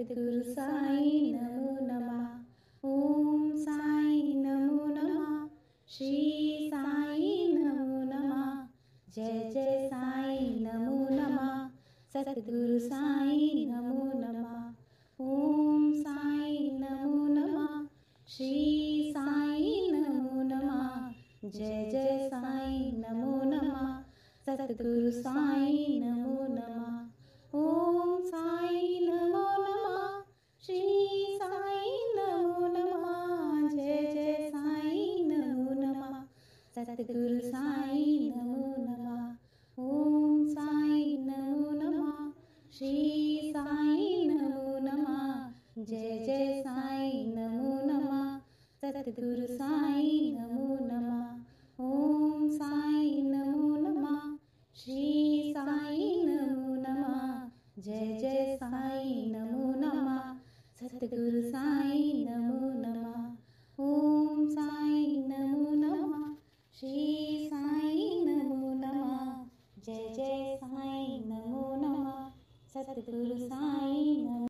सद्गुरु साईं नमो नमः। ओम साईं नमो नमः। श्री साईं नमो नमः। जय जय साईं नमो नमः। सद्गुरु साईं नमो नमः। ओम साईं नमो नमः। श्री साईं नमो नमः। जय जय साईं नमो नमः। सद्गुरु साईं नमो नमः। ओम साईं नमो नमः। श्री साईं नमो नमः। जय जय साईं नमो नमः। सद्गुरु साईं नमो नमः। ओम साईं नमो नमः। श्री साईं नमो नमः। जय जय साईं नमो नमः। सद्गुरु साईं नमो नमः। ओम साईं नमो नमः। श्री साईं नमो नमः। जय जय साईं नमो नमः। सद्गुरु साईं नमो नमः। ओम साईं नमो नमः। श्री साईं नमो नमः। जय जय साईं नमो नमः। सद्गुरु साईं नमो।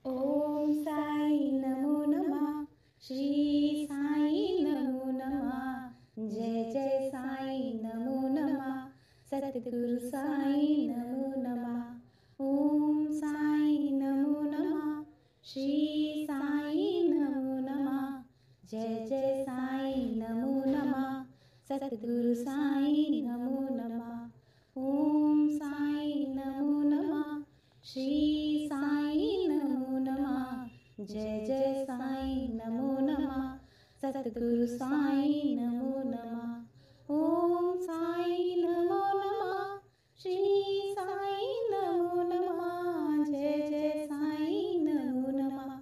ओम साईं नमो नमः। श्री साईं नमो नमः। जय जय साईं नमो नमः। सद्गुरु साईं नमो नमः। ओम साईं नमो नमः। श्री साईं नमो नमः। जय जय साईं नमो नमः। सद्गुरु साईं नमो नमः। ओम साईं नमो नमः। श्री साईं नमो नमः। जय जय साईं नमो नमः। सद्गुरु साईं नमो नमः। ओम साईं नमो नमः। श्री साईं नमो नमः। जय जय साईं नमो नमः।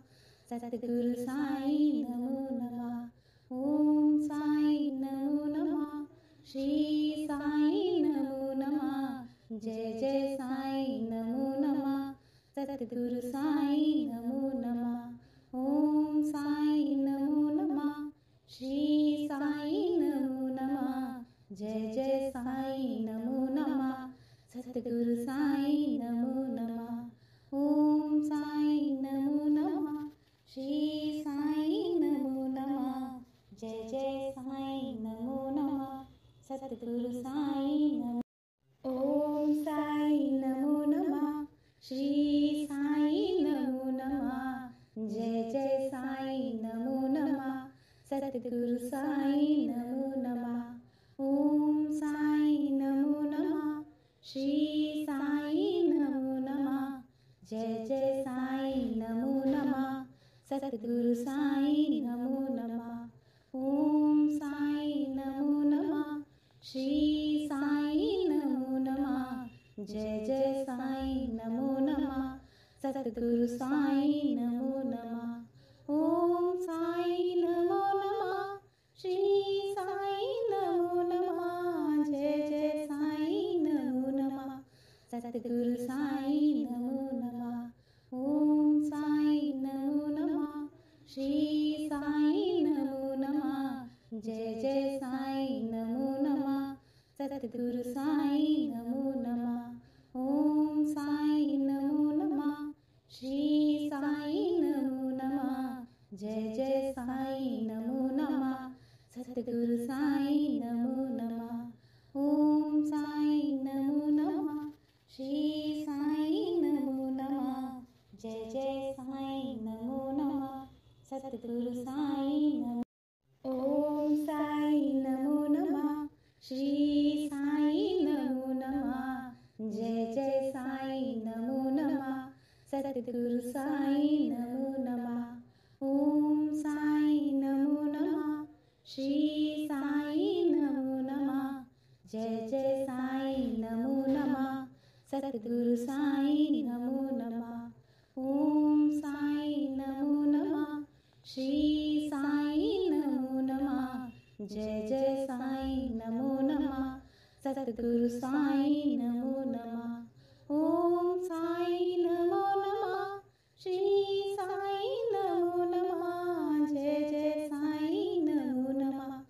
सद्गुरु साईं नमो नमः। ओम साईं नमो नमः। श्री साईं नमो नमः। जय जय साईं नमो नमः। सद्गुरु साईं नमो नमः। ओम साईं नमो नमः। श्री साईं नमो नमः। जय जय साईं नमो नमः। सद्गुरु साईं नमो नमः। ओम साईं नमो नमः। श्री साईं नमो नमः। जय जय साईं नमो नमः। सद्गुरु साईं नमो। ओम साईं नमो नमः। श्री साईं नमो नमः। जय जय साईं नमो नमः। सद्गुरु साईं नमो नमः। ओम साईं नमो नमः। श्री साईं नमो नमः। जय जय साईं नमो नमः। सद्गुरु साईं नमो नमः। ओम साईं नमो नमः। श्री साईं नमो नमः। जय जय साईं नमो नमः। सद्गुरु साईं नमो नमः। ओम साईं नमो नमः। श्री साईं नमो नमः। जय जय साईं नमो नमः। सद्गुरु साईं नमो नमः। ओम साईं नमो नमः। श्री साईं नमो नमः। जय जय साईं नमो नमः। सद्गुरु साईं नमो नमः। ओम साईं नमो नमः। श्री साईं नमो नमः। जय जय साईं नमो नमः। सद्गुरु साईं नमो नमः। ओम साईं नमो नमः। श्री साईं नमो नमः। जय जय साईं नमो नमः। सद्गुरु साईं नमो। ओम साईं नमो नमः। श्री साईं नमो नमः। जय जय साईं नमो नमः। सद्गुरु साईं नमो नमः। ओम साईं नमो नमः। श्री साईं नमो नमः। जय जय साईं नमो नमः। सद्गुरु साईं नमो नमः। ओम साईं नमो नमः। श्री साईं नमो नमः। जय जय साईं नमो नमः। सद्गुरु साईं नमो नमः। ओम साईं नमो नमः। श्री साईं नमो नमः। जय जय साईं नमो नमः।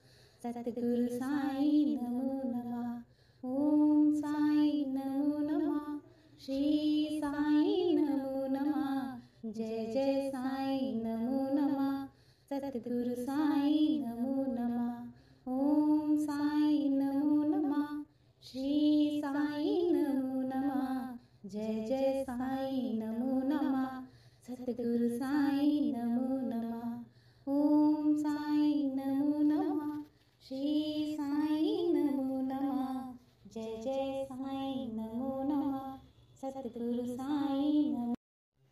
सद्गुरु साईं नमो नमः। ओम साईं नमो नमः। श्री साईं नमो नमः। जय जय साईं नमो नमः। सतगुरु साईं नमो नमः। ओम साईं नमो नमः। श्री साईं नमो नमः। जय जय साईं नमो नमः। सतगुरु साईं नमो नमः। ओम साईं नमो नमः। श्री साईं नमो नमः। जय जय साईं नमो नमः। सतगुरु साईं नमो।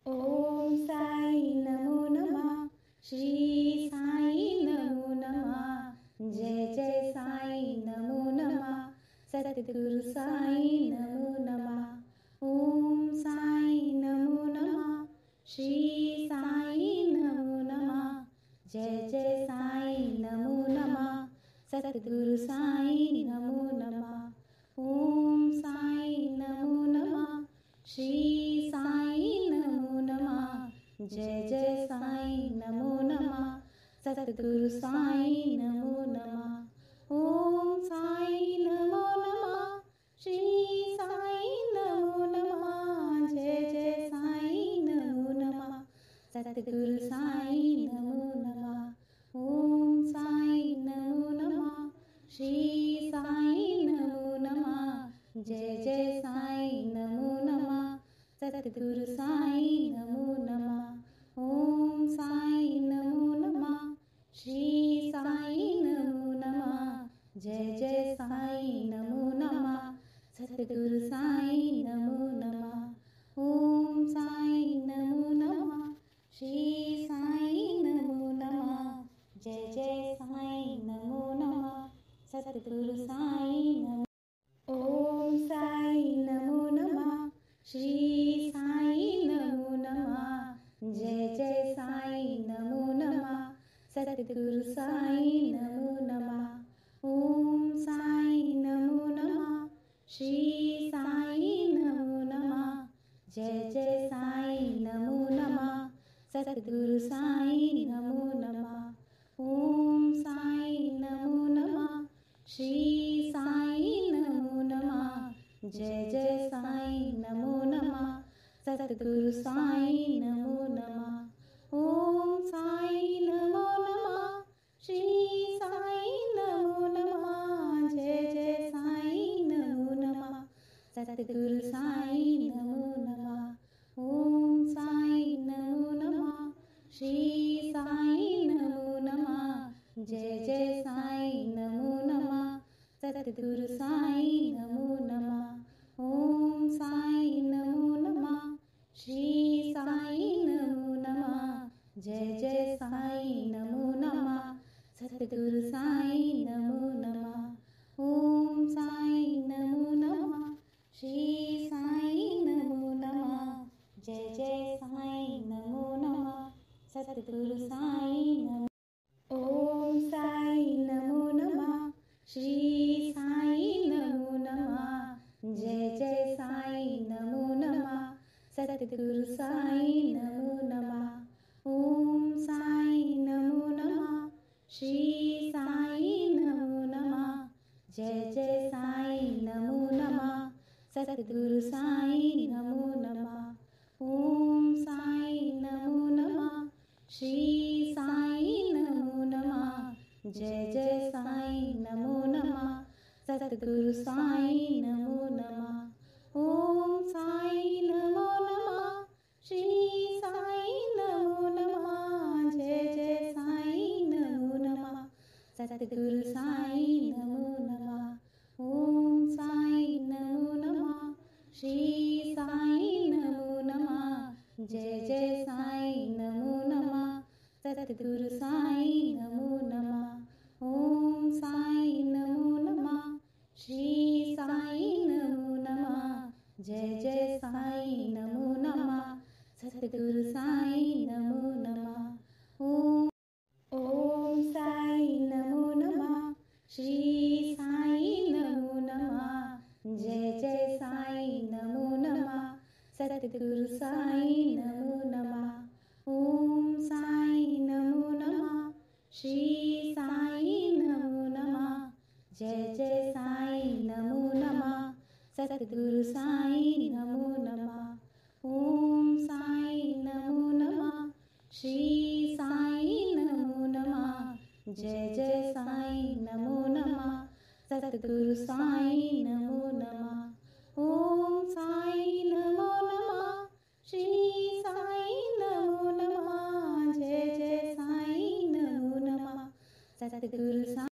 ओम साईं नमो नमः। श्री साईं नमो नमः। जय जय साईं नमो नमः। सतगुरु साईं नमो नमः। ओम साईं नमो नमः। श्री साईं नमो नमः। जय जय साईं नमो नमः। सतगुरु साईं नमो नमः। ओम साईं नमो नमः। श्री साईं नमो नमः। जय जय साईं नमो नमः। सतगुरु साईं नमो नमः। ओम साईं नमो नमः। श्री साईं नमो नमः। जय जय साईं नमो नमः। सतगुरु साईं नमो नमः। ओम साईं नमो नमः। श्री साईं नमो नमः। जय जय साईं नमो नमः। सतगुरु साईं नमो नमः। ओम साईं नमो नमः। श्री साईं नमो नमः। जय जय साईं नमो नमः। सतगुरु साईं नमो नमः। ओम साईं नमो नमः। श्री साईं नमो नमः। जय जय साईं नमो नमः। सतगुरु साईं नमो। ओम साईं नमो नमः। श्री साईं नमो नमः। जय जय साईं नमो नमः। सतगुरु साईं नमो नमः। ओम साईं नमो नमः। श्री साईं नमो नमः। जय जय साईं नमो नमः। सतगुरु साईं नमो नमः। ओम साईं नमो नमः। श्री साईं नमो नमः। जय जय साईं नमो नमः। सतगुरु साईं नमो नमः। ओम साईं नमो नमः। श्री साईं नमो नमः। जय जय साईं नमो नमः। सतगुरु साईं नमो नमः। ओम साईं नमो नमः। श्री साईं नमो नमः। जय जय साईं नमो नमः। सतगुरु साईं नमो नमः। ओम साईं नमो नमः। श्री साईं नमो नमः। जय जय साईं नमो नमः। सतगुरु साईं नमो नमः। ओम साईं नमो नमः। श्री साईं नमो नमः। जय जय साईं नमो नमः। सतगुरु साईं नमो। ओम साईं नमो नमः। श्री साईं नमो नमः। जय जय साईं नमो नमः। सतगुरु साईं नमो नमः। ओम साईं नमो नमः। श्री साईं नमो नमः। जय जय साईं नमो नमः। सतगुरु साईं नमो नमः। ओम साईं नमो नमः। श्री साईं नमो नमः। जय जय साईं नमो नमः। सतगुरु साईं नमो नमः। ओम साईं नमो नमः। श्री साईं नमो नमः। जय जय साईं नमो नमः। सतगुरु साईं नमो नमः। ओम साईं नमो नमः। श्री साईं नमो नमः। जय जय साईं नमो नमः। सतगुरु साईं नमो नमः। ओम साईं नमो नमः। श्री साईं नमो नमः। जय जय साईं नमो नमः। सतगुरु साईं नमो नमः। ओम साईं नमो नमः। श्री साईं नमो नमः। जय जय साईं नमो नमः। सतगुरु साईं नमो नमः। ओम साईं नमो नमः। श्री साईं नमो नमः। जय जय साईं नमो नमः। सतगुरु साईं नमो नमः। ओम साईं नमो नमः। जय जय साईं नमो नमः। सतगुरु साईं नमो नमः। ओम साईं नमो